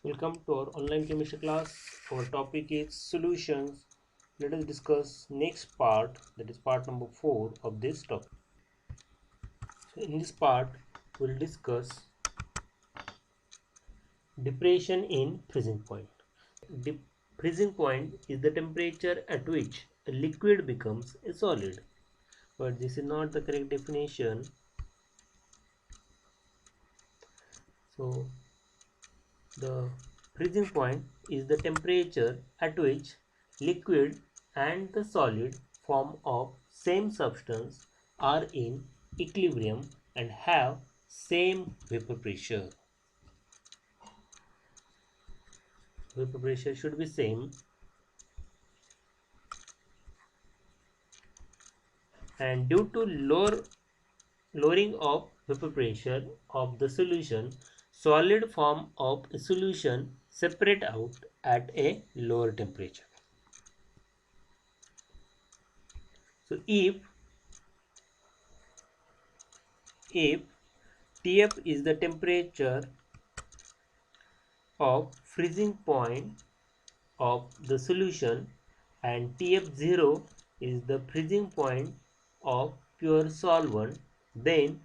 Welcome to our online chemistry class. Our topic is solutions. Let us discuss next part, that is part number 4 of this topic. So in this part we will discuss depression in freezing point. Freezing point is the temperature at which a liquid becomes a solid, but this is not the correct definition. So the freezing point is the temperature at which liquid and the solid form of same substance are in equilibrium and have same vapor pressure. Vapor pressure should be same, and due to lowering of vapor pressure of the solution, solid form of a solution separate out at a lower temperature. So if Tf is the temperature of freezing point of the solution and Tf0 is the freezing point of pure solvent, then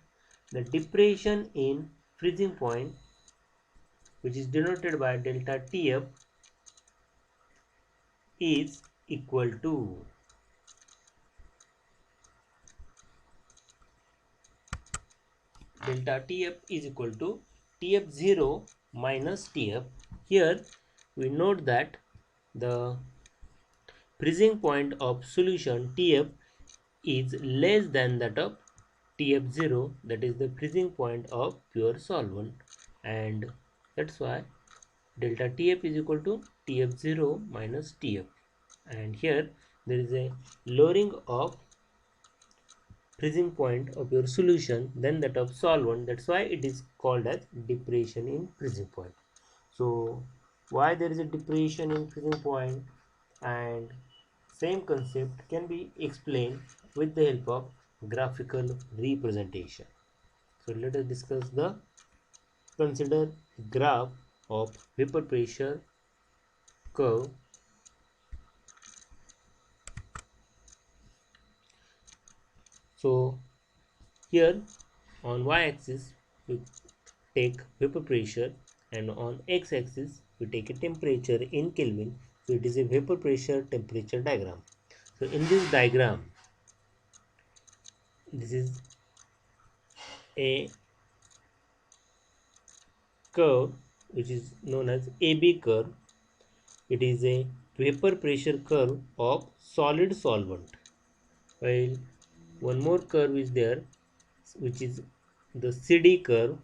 the depression in freezing point, which is denoted by delta Tf, is equal to delta Tf is equal to Tf0 minus Tf. Here we note that the freezing point of solution Tf is less than that of Tf0, that is the freezing point of pure solvent, and that's why delta Tf is equal to Tf0 minus Tf. And here there is a lowering of freezing point of your solution than that of solvent, that's why it is called as depression in freezing point. So why there is a depression in freezing point, and same concept can be explained with the help of graphical representation. So let us discuss the consider graph of vapor pressure curve. So here on y-axis we take vapor pressure, and on x-axis we take a temperature in Kelvin. So it is a vapor pressure temperature diagram. So in this diagram, this is a curve which is known as AB curve. It is a vapor pressure curve of solid solvent, while one more curve is there which is the CD curve,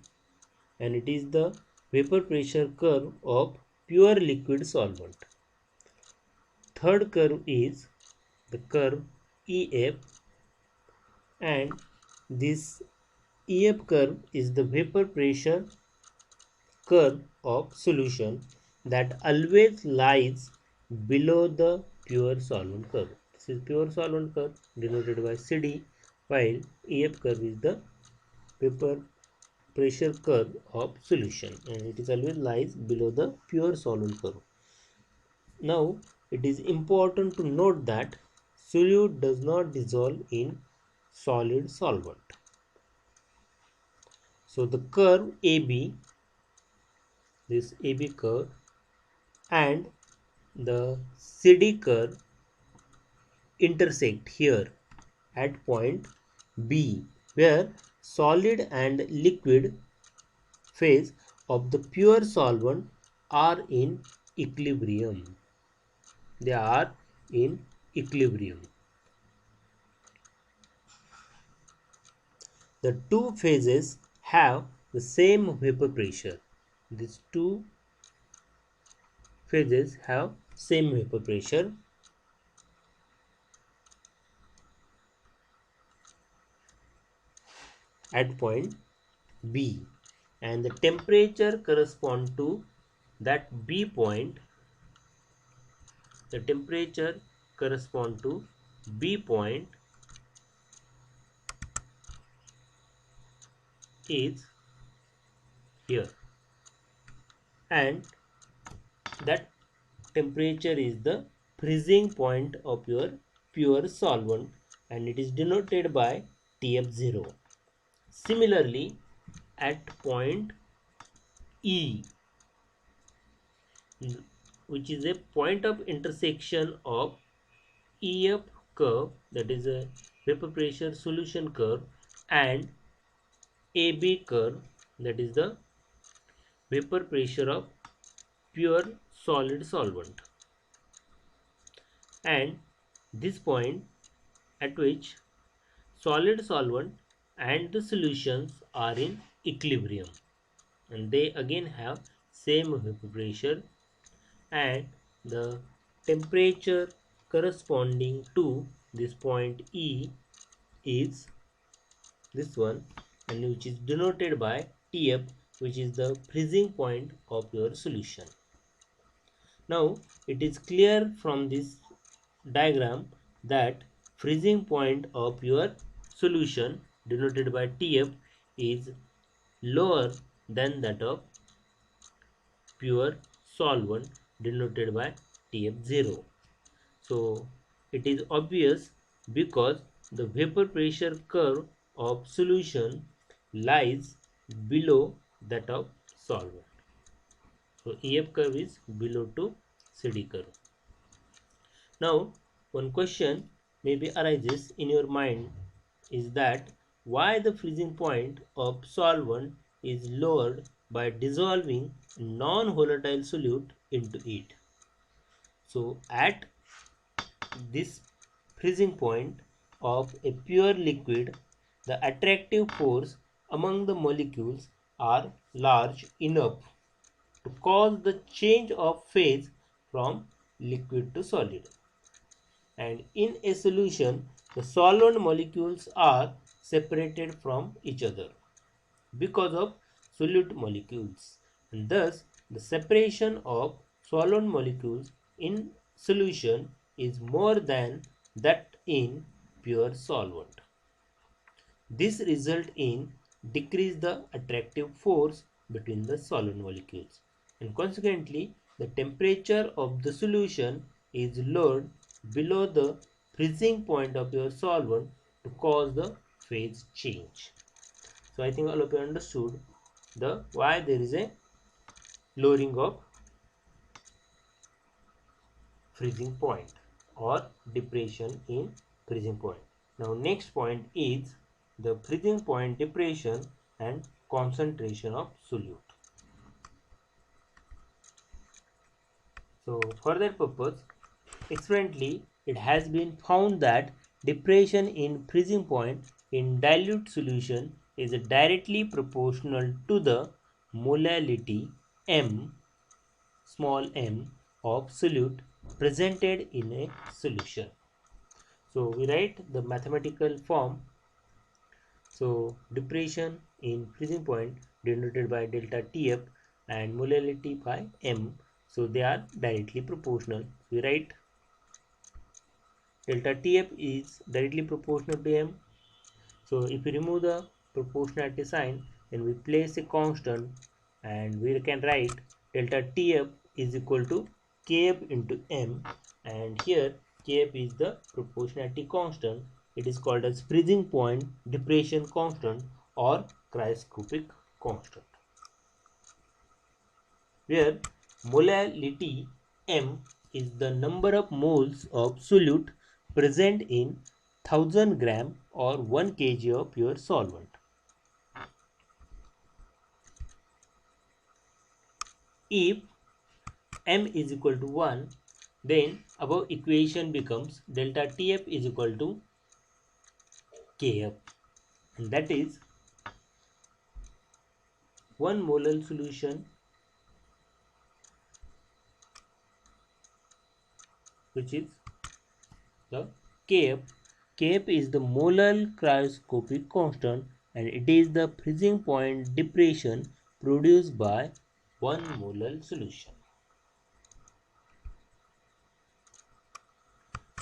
and it is the vapor pressure curve of pure liquid solvent. Third curve is the curve EF, and this EF curve is the vapor pressure curve of solution that always lies below the pure solvent curve. This is pure solvent curve denoted by CD, while EF curve is the vapor pressure curve of solution, and it is always lies below the pure solvent curve. Now it is important to note that solute does not dissolve in solid solvent. So the curve AB, this AB curve, and the CD curve intersect here at point B, where solid and liquid phase of the pure solvent are in equilibrium. They are in equilibrium. The two phases have the same vapor pressure. These two phases have same vapor pressure. At point B, and the temperature correspond to that B point. The temperature correspond to B point is here, and that temperature is the freezing point of your pure solvent and it is denoted by TF0. Similarly, at point E, which is a point of intersection of EF curve, that is a vapor pressure solution curve, and AB curve, that is the vapor pressure of pure solid solvent, and this point at which solid solvent and the solutions are in equilibrium and they again have same vapor pressure, and the temperature corresponding to this point E is this one, and which is denoted by TF, which is the freezing point of your solution. Now it is clear from this diagram that freezing point of your solution denoted by TF is lower than that of pure solvent denoted by TF0. So it is obvious because the vapor pressure curve of solution lies below that of solvent. So EF curve is below to CD curve. Now one question maybe arises in your mind is that why the freezing point of solvent is lowered by dissolving non-volatile solute into it. So at this freezing point of a pure liquid, the attractive force among the molecules are large enough to cause the change of phase from liquid to solid. And in a solution, the solvent molecules are separated from each other because of solute molecules, and thus the separation of solvent molecules in solution is more than that in pure solvent. This result in decrease the attractive force between the solvent molecules, and consequently the temperature of the solution is lowered below the freezing point of your solvent to cause the phase change. So I think all of you understood the why there is a lowering of freezing point or depression in freezing point. Now next point is the freezing point depression and concentration of solute. So for that purpose, experimentally it has been found that depression in freezing point in dilute solution is directly proportional to the molality m, small m, of solute presented in a solution. So we write the mathematical form. So depression in freezing point denoted by delta Tf and molality by m. So they are directly proportional. We write delta Tf is directly proportional to m. So if we remove the proportionality sign, then we place a constant and we can write delta Tf is equal to Kf into m, and here Kf is the proportionality constant. It is called as freezing point depression constant or cryoscopic constant, where molality m is the number of moles of solute present in 1000 gram or 1 kg of pure solvent. If m is equal to 1, then above equation becomes delta Tf is equal to Kf, and that is 1 molar solution, which is the Kf. Kf is the molar cryoscopic constant and it is the freezing point depression produced by 1 molar solution.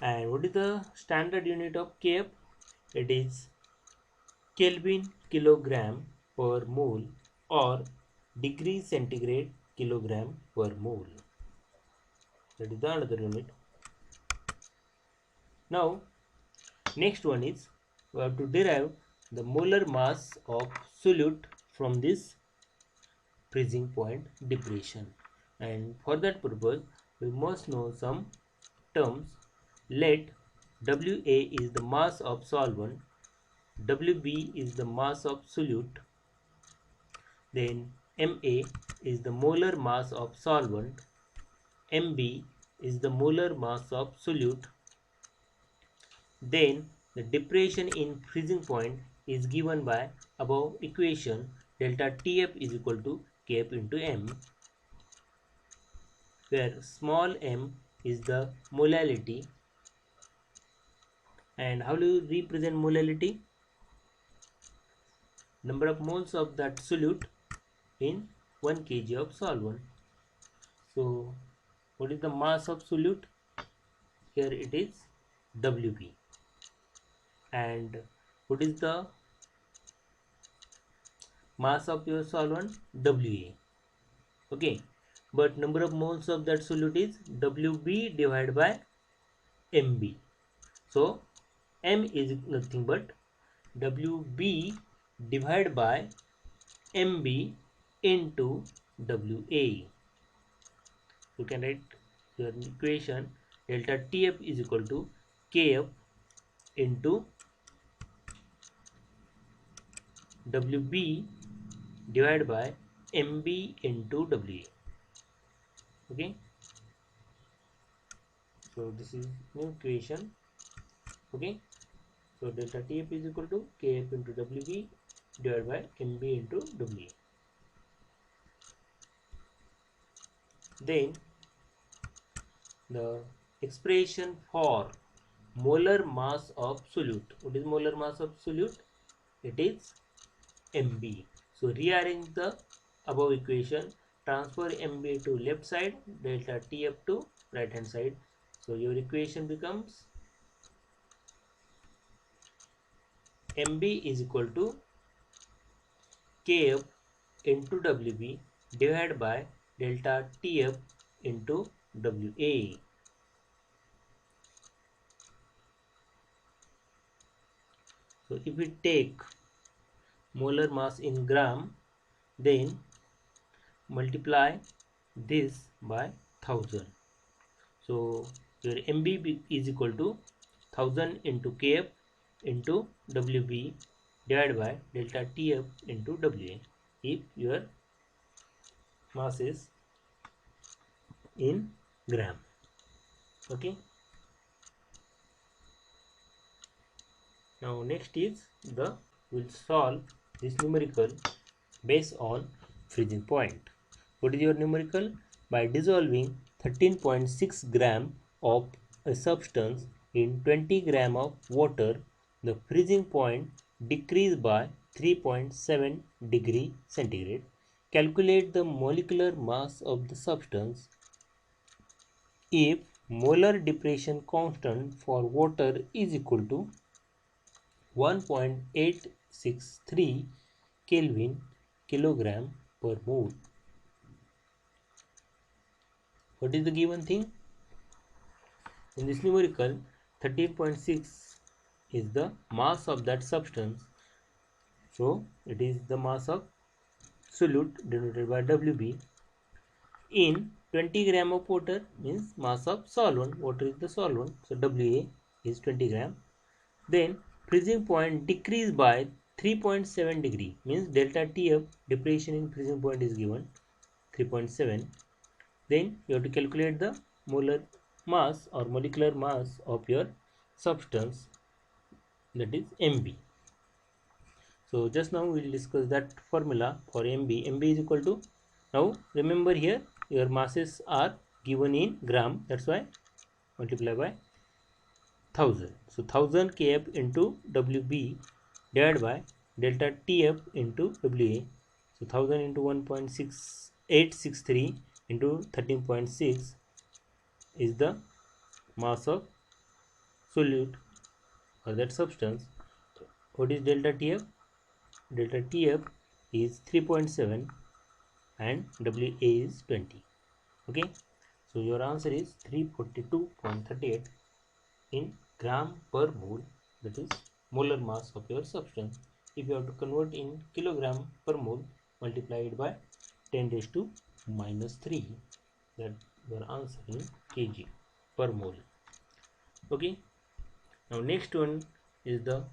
And what is the standard unit of Kf? It is Kelvin kilogram per mole or degree centigrade kilogram per mole. That is the another unit. Now next one is we have to derive the molar mass of solute from this freezing point depression, and for that purpose we must know some terms. Let WA is the mass of solvent, WB is the mass of solute, then MA is the molar mass of solvent, MB is the molar mass of solute. Then the depression in freezing point is given by above equation. Delta TF is equal to Kf into M, where small m is the molality. And how do you represent molality? Number of moles of that solute in 1 kg of solvent. So what is the mass of solute? Here it is WB. And what is the mass of your solvent? WA. Okay, but number of moles of that solute is WB divided by MB. So M is nothing but WB divided by MB into WA. You can write your equation delta TF is equal to KF into WB divided by MB into WA. Okay, so this is new equation. Okay, so delta TF is equal to KF into WB divided by MB into WA. Then the expression for molar mass of solute. What is molar mass of solute? It is MB. So rearrange the above equation, transfer MB to left side, delta TF to right hand side. So your equation becomes MB is equal to KF into WB divided by delta TF into WA. So if we take molar mass in gram, then multiply this by 1000. So your MB is equal to 1000 into KF into WB divided by delta TF into WA if your mass is in gram. Okay. Now next is we'll solve this numerical based on freezing point. What is your numerical? By dissolving 13.6 gram of a substance in 20 gram of water, the freezing point decreased by 3.7 degree centigrade. Calculate the molecular mass of the substance if molar depression constant for water is equal to 1.863 Kelvin kilogram per mole. What is the given thing? In this numerical, 13.6 is the mass of that substance. So it is the mass of solute denoted by WB in 20 gram of water, means mass of solvent. Water is the solvent, so WA is 20 gram. Then freezing point decreased by 3.7 degree, means delta TF depression in freezing point is given 3.7. Then you have to calculate the molar mass or molecular mass of your substance, that is MB. So just now we will discuss that formula for MB. MB is equal to, now remember here your masses are given in gram, that's why multiply by 1000. So 1000 KF into WB divided by delta TF into WA. So 1000 into 1.6863 into 13.6 is the mass of solute or that substance. What is delta TF? Delta TF is 3.7 and WA is 20. Okay, So your answer is 342.38 in gram per mole, that is molar mass of your substance. If you have to convert in kilogram per mole, multiply it by 10 raised to minus 3, that your answer in kg per mole. Okay, now next one is the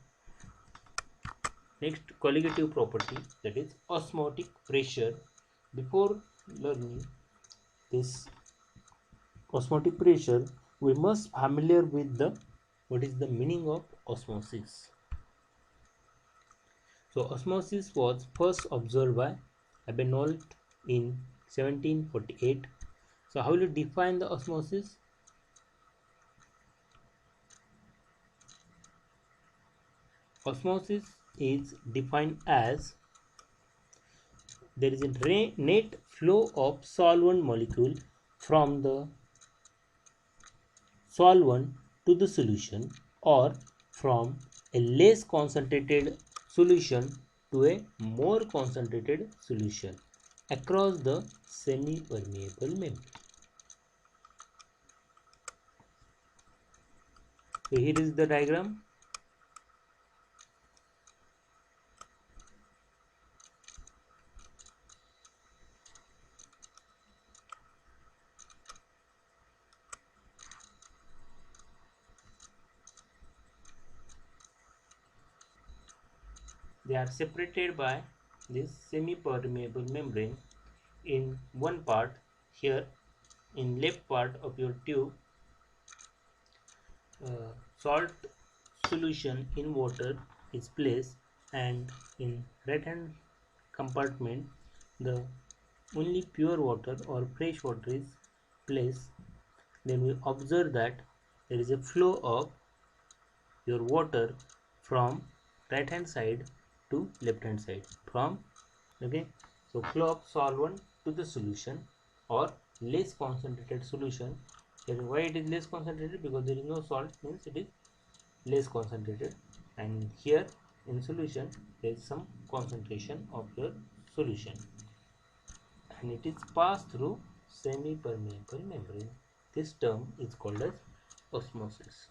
next colligative property, that is osmotic pressure. Before learning this osmotic pressure, we must familiar with the what is the meaning of osmosis. So osmosis was first observed by Abenold in 1748. So how will you define the osmosis? Osmosis is defined as there is a net flow of solvent molecule from the solvent to the solution, or from a less concentrated solution to a more concentrated solution across the semi-permeable membrane. So here is the diagram. They are separated by this semi-permeable membrane. In one part, here in left part of your tube, salt solution in water is placed, and in right hand compartment the only pure water or fresh water is placed. Then we observe that there is a flow of your water from right hand side to left hand side, from okay. So flow of solvent to the solution or less concentrated solution. Then why it is less concentrated? Because there is no salt, means it is less concentrated, and here in solution there is some concentration of your solution, and it is passed through semi permeable membrane. This term is called as osmosis.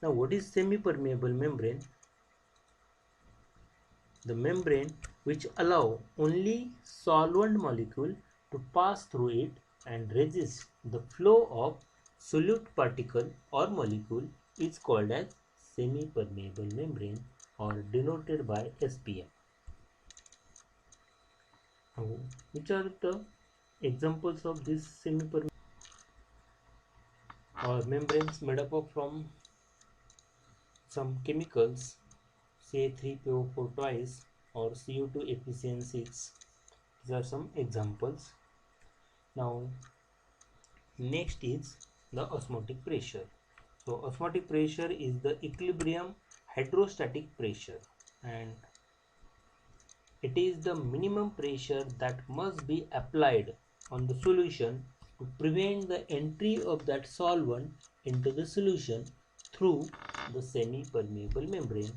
Now what is semi permeable membrane? The membrane which allow only solvent molecule to pass through it and resist the flow of solute particle or molecule is called as semi-permeable membrane, or denoted by SPM. Now, which are the examples of this semi-permeable or membranes made up of from some chemicals, say 3PO4 twice or CO2 FeCN6. These are some examples. Now next is the osmotic pressure. So osmotic pressure is the equilibrium hydrostatic pressure, and it is the minimum pressure that must be applied on the solution to prevent the entry of that solvent into the solution through the semi-permeable membrane.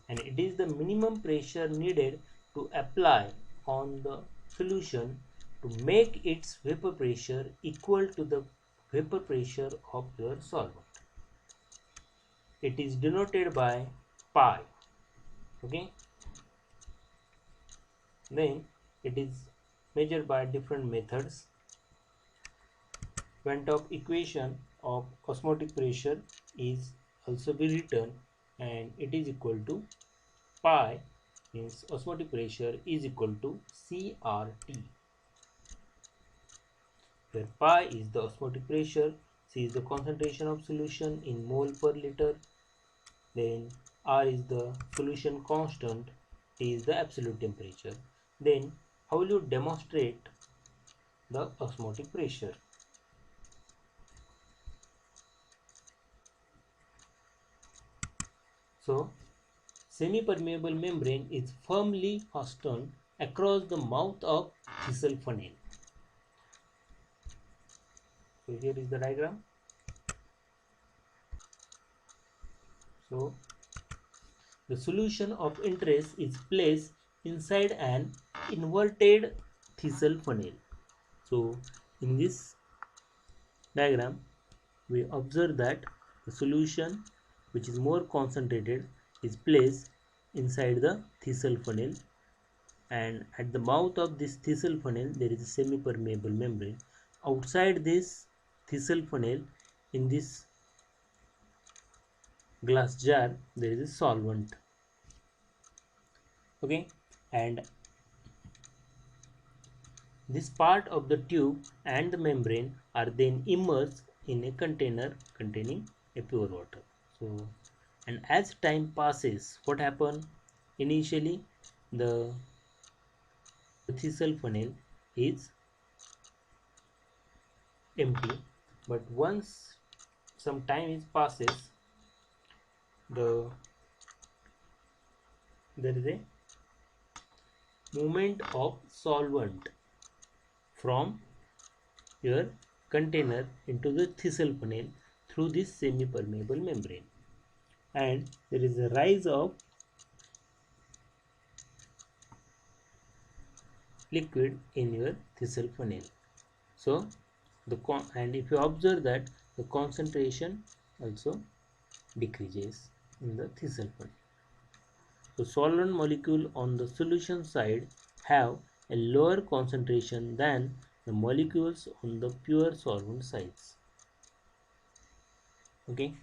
And it is the minimum pressure needed to apply on the solution to make its vapor pressure equal to the vapor pressure of your solvent. It is denoted by pi. Okay. Then it is measured by different methods. Van 't Hoff equation of osmotic pressure is also be written, and it is equal to pi, means osmotic pressure is equal to CRT, where pi is the osmotic pressure, C is the concentration of solution in mole per liter, then R is the solution constant, T is the absolute temperature. Then how will you demonstrate the osmotic pressure? So semi-permeable membrane is firmly fastened across the mouth of chisel funnel. So here is the diagram. So the solution of interest is placed inside an inverted Thistle funnel. So in this diagram we observe that the solution which is more concentrated is placed inside the Thistle funnel, and at the mouth of this Thistle funnel there is a semi-permeable membrane. Outside this Thistle funnel, in this glass jar, there is a solvent. Okay, and this part of the tube and the membrane are then immersed in a container containing a pure water. So, and as time passes, what happens? Initially, the Thistle funnel is empty, but once some time passes, there is a movement of solvent from your container into the Thistle funnel through this semi-permeable membrane, and there is a rise of liquid in your Thistle funnel. So and if you observe that the concentration also decreases in the Thistle funnel. So solvent molecule on the solution side have a lower concentration than the molecules on the pure solvent sides. Okay.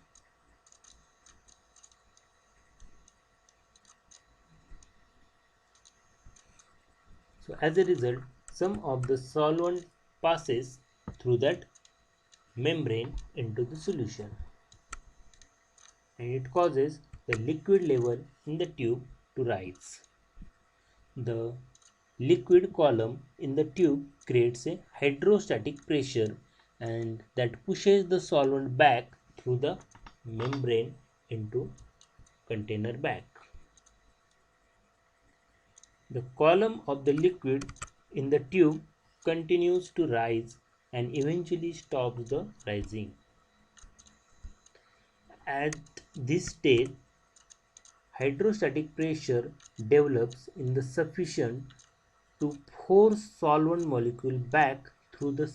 So as a result, some of the solvent passes through that membrane into the solution, and it causes the liquid level in the tube to rise. The liquid column in the tube creates a hydrostatic pressure, and that pushes the solvent back through the membrane into container bag. The column of the liquid in the tube continues to rise and eventually stops the rising. At this stage, hydrostatic pressure develops in the sufficient to force solvent molecule back through the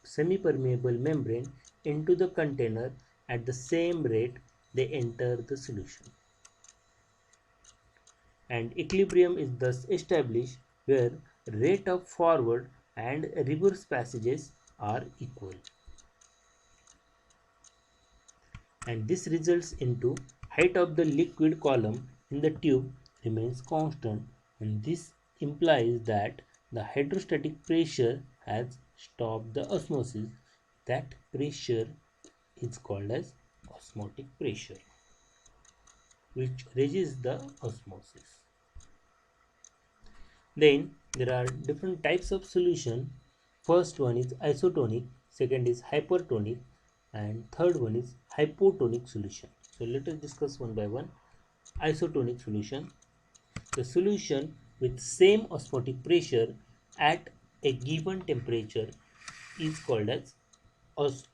semi-permeable membrane into the container at the same rate they enter the solution. And equilibrium is thus established where rate of forward and reverse passages are equal. And this results into height of the liquid column in the tube remains constant, and this implies that the hydrostatic pressure has stopped the osmosis. That pressure is called as osmotic pressure, which resists the osmosis. Then there are different types of solution. First one is isotonic, second is hypertonic, and third one is hypotonic solution. So let us discuss one by one. Isotonic solution. The solution with same osmotic pressure at a given temperature is called as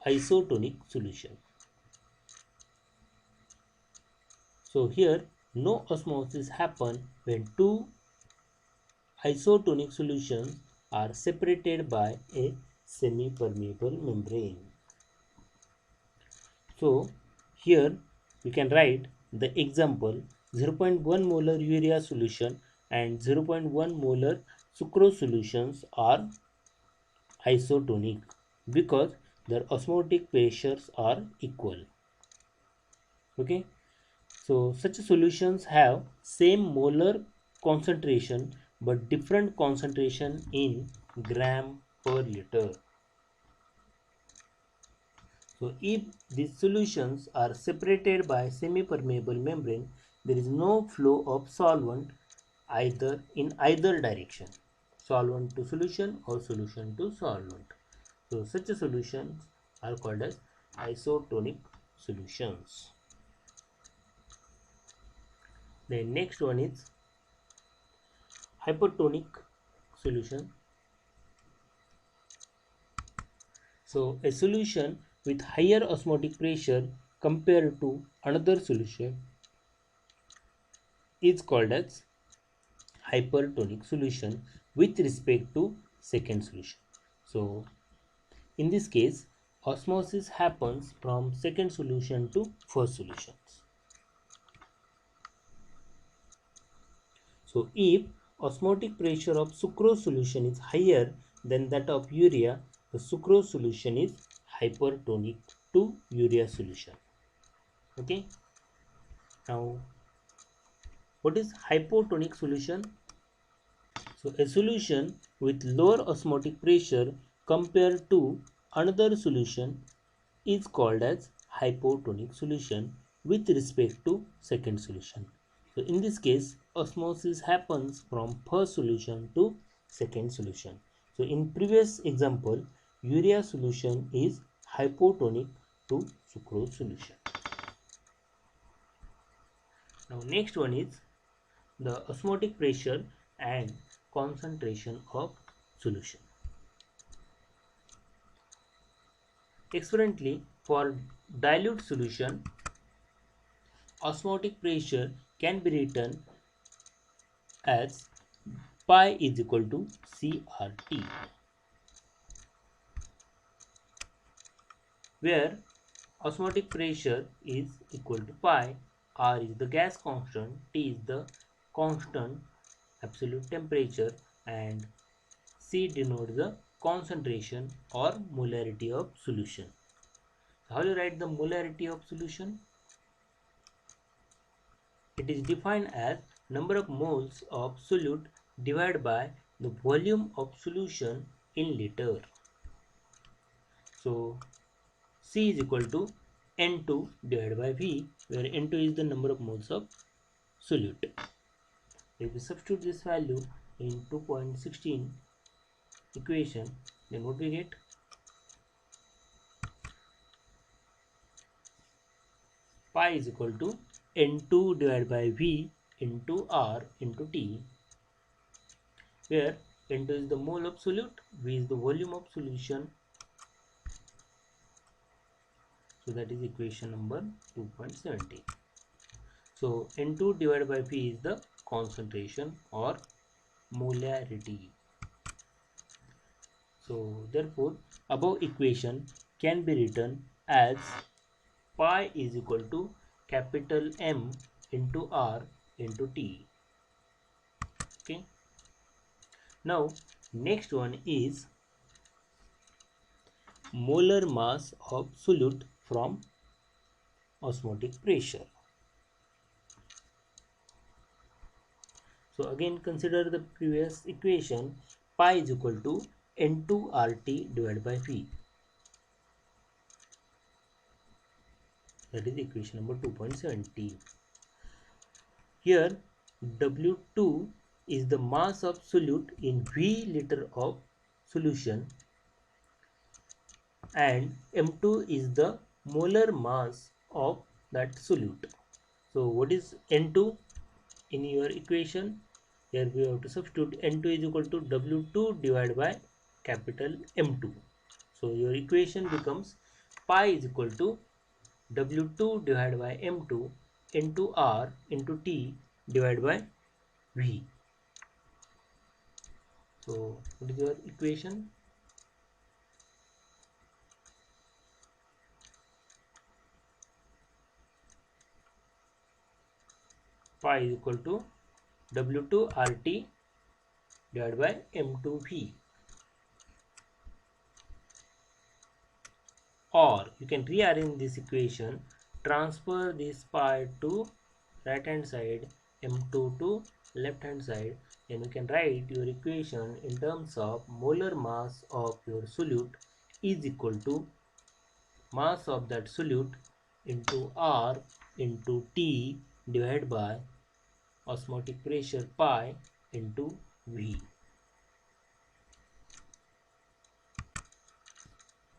isotonic solution. So here no osmosis happen when two isotonic solutions are separated by a semi-permeable membrane. So here we can write the example: 0.1 molar urea solution and 0.1 molar sucrose solutions are isotonic because their osmotic pressures are equal. Okay, so such solutions have same molar concentration but different concentration in gram per liter. So if these solutions are separated by semi-permeable membrane, there is no flow of solvent in either direction, solvent to solution or solution to solvent. So such solutions are called as isotonic solutions. The next one is hypertonic solution. So a solution with higher osmotic pressure compared to another solution is called as hypertonic solution with respect to second solution. So in this case, osmosis happens from second solution to first solution. So if osmotic pressure of sucrose solution is higher than that of urea, the sucrose solution is hypertonic to urea solution. Okay. Now, what is hypotonic solution? So a solution with lower osmotic pressure compared to another solution is called as hypotonic solution with respect to second solution. So in this case, osmosis happens from first solution to second solution. So in previous example, urea solution is hypotonic to sucrose solution. Now next one is the osmotic pressure and concentration of solution. Experimentally, for dilute solution, osmotic pressure can be written as pi is equal to CRT, where osmotic pressure is equal to pi, R is the gas constant, T is the constant absolute temperature, and C denotes the concentration or molarity of solution. How do you write the molarity of solution? It is defined as number of moles of solute divided by the volume of solution in liter. So C is equal to N2 divided by V, where N2 is the number of moles of solute. If we substitute this value in 2.16 equation, then what we get? Pi is equal to N2 divided by V into R into T, where N2 is the mole of solute, V is the volume of solution. So that is equation number 2.17. So N2 divided by V is the concentration or molarity. So therefore above equation can be written as pi is equal to capital M into R into T. Okay. Now next one is molar mass of solute from osmotic pressure. So again consider the previous equation, pi is equal to N2RT divided by V. That is equation number 2.70. Here W2 is the mass of solute in V liter of solution and M2 is the molar mass of that solute. So what is N2 in your equation? Here we have to substitute N2 is equal to W2 divided by capital M2. So your equation becomes pi is equal to W2 divided by M2 into R into T divided by V. So what is your equation? Pi is equal to W2 RT divided by M2 V. Or you can rearrange this equation, transfer this pi to right hand side, M2 to left hand side, and you can write your equation in terms of molar mass of your solute is equal to mass of that solute into R into T divided by osmotic pressure pi into V.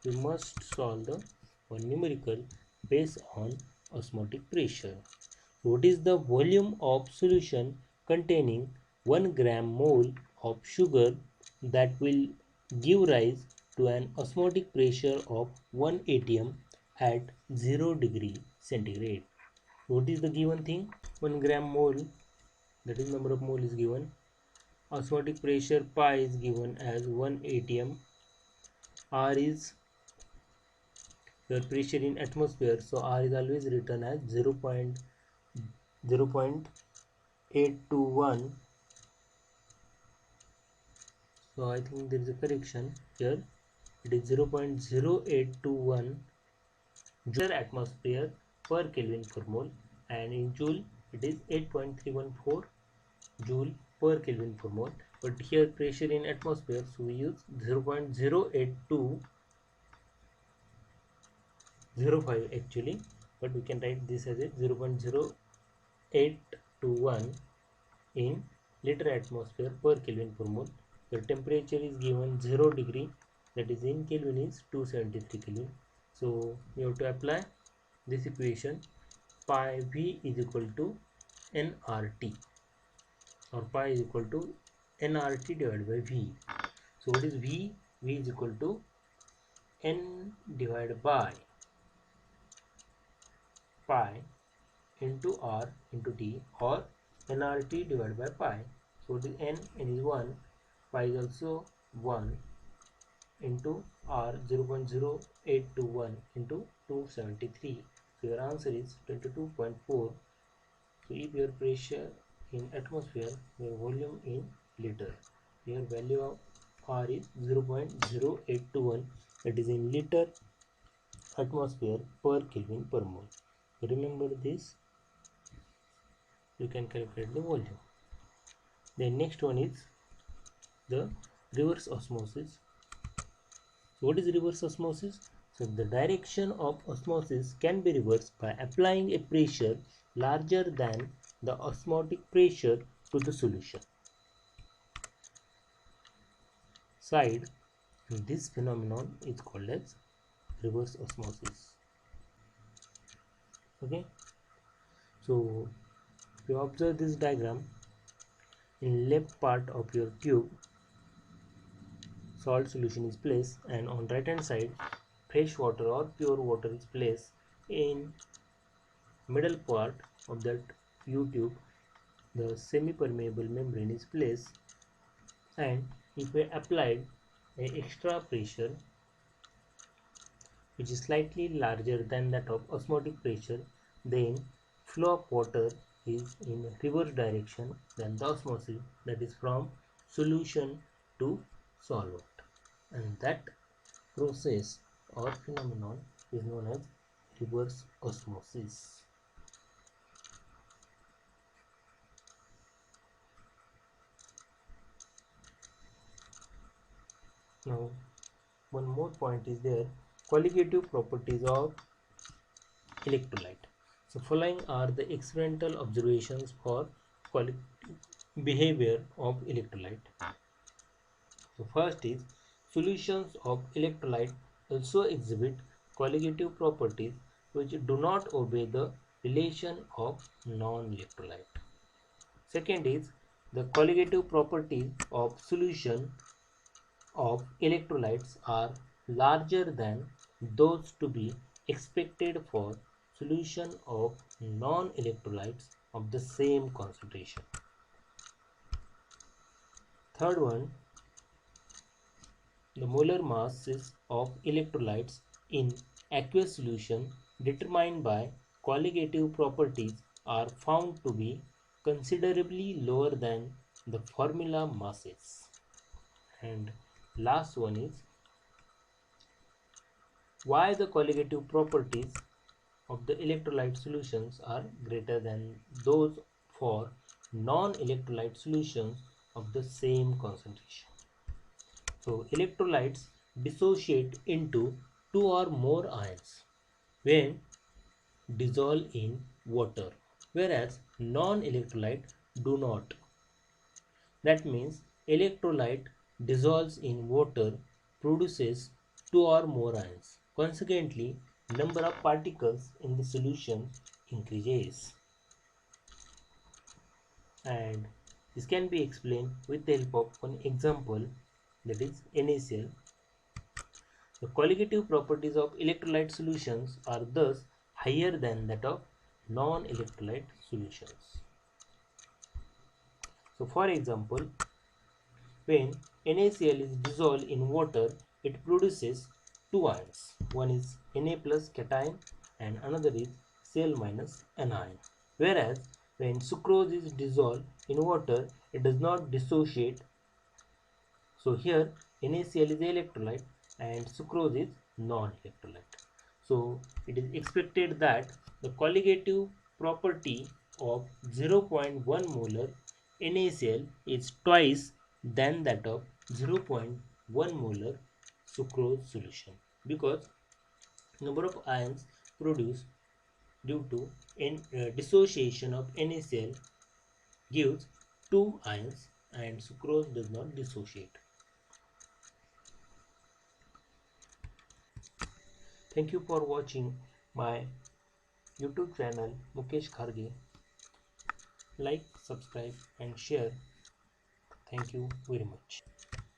We must solve the one numerical based on osmotic pressure. What is the volume of solution containing 1 gram mole of sugar that will give rise to an osmotic pressure of 1 atm at 0 degree centigrade? What is the given thing? 1 gram mole, that is number of mole is given. Osmotic pressure pi is given as 1 atm. R is your pressure in atmosphere, so R is always written as 0.821. So I think there is a correction here. It is 0.0821 joule atmosphere per Kelvin per mole, and in joule it is 8.314 joule per Kelvin per mole. But here pressure in atmosphere, so we use 0.08205 actually, but we can write this as a 0.0821 in liter atmosphere per Kelvin per mole. The temperature is given 0 degree, that is in Kelvin is 273 Kelvin. So we have to apply this equation. Pi V is equal to nRT, or pi is equal to nRT divided by V. So what is V? V is equal to N divided by pi into R into T, or nRT divided by pi. So it is N is 1, pi is also 1, into R 0.0821 into 273. So your answer is 22.4. So if your pressure in atmosphere, your volume in liter, your value of R is 0.0821, that is in liter atmosphere per Kelvin per mole. Remember this, you can calculate the volume. The next one is the reverse osmosis. So what is reverse osmosis? So the direction of osmosis can be reversed by applying a pressure larger than the osmotic pressure to the solution side. This phenomenon is called as reverse osmosis. Okay, so if you observe this diagram, in left part of your tube salt solution is placed, and on right hand side fresh water or pure water is placed. In middle part of that U tube, the semi-permeable membrane is placed, and if we applied a extra pressure which is slightly larger than that of osmotic pressure, then flow of water is in reverse direction than the osmosis, that is from solution to solvent, and that process or phenomenon is known as reverse osmosis. Now one more point is there, colligative properties of electrolyte. So following are the experimental observations for behavior of electrolyte. So first is, solutions of electrolyte also exhibit colligative properties which do not obey the relation of non-electrolyte. Second is, the colligative properties of solution of electrolytes are larger than those to be expected for solution of non-electrolytes of the same concentration. Third one, the molar masses of electrolytes in aqueous solution determined by colligative properties are found to be considerably lower than the formula masses. And last one is, why the colligative properties of the electrolyte solutions are greater than those for non-electrolyte solutions of the same concentration. So electrolytes dissociate into two or more ions when dissolve in water, whereas non-electrolyte do not. That means electrolyte dissolves in water, produces two or more ions. Consequently, number of particles in the solution increases. And this can be explained with the help of one example, that is NaCl. The colligative properties of electrolyte solutions are thus higher than that of non-electrolyte solutions. So for example, When NaCl is dissolved in water, it produces two ions. One is Na plus cation and another is Cl minus anion. Whereas when sucrose is dissolved in water, it does not dissociate. So here NaCl is electrolyte and sucrose is non-electrolyte. So it is expected that the colligative property of 0.1 molar NaCl is twice than that of 0.1 molar sucrose solution, because number of ions produced due to dissociation of NaCl gives 2 ions and sucrose does not dissociate. Thank you for watching my YouTube channel Mukesh Kharge. Like, subscribe and share. Thank you very much.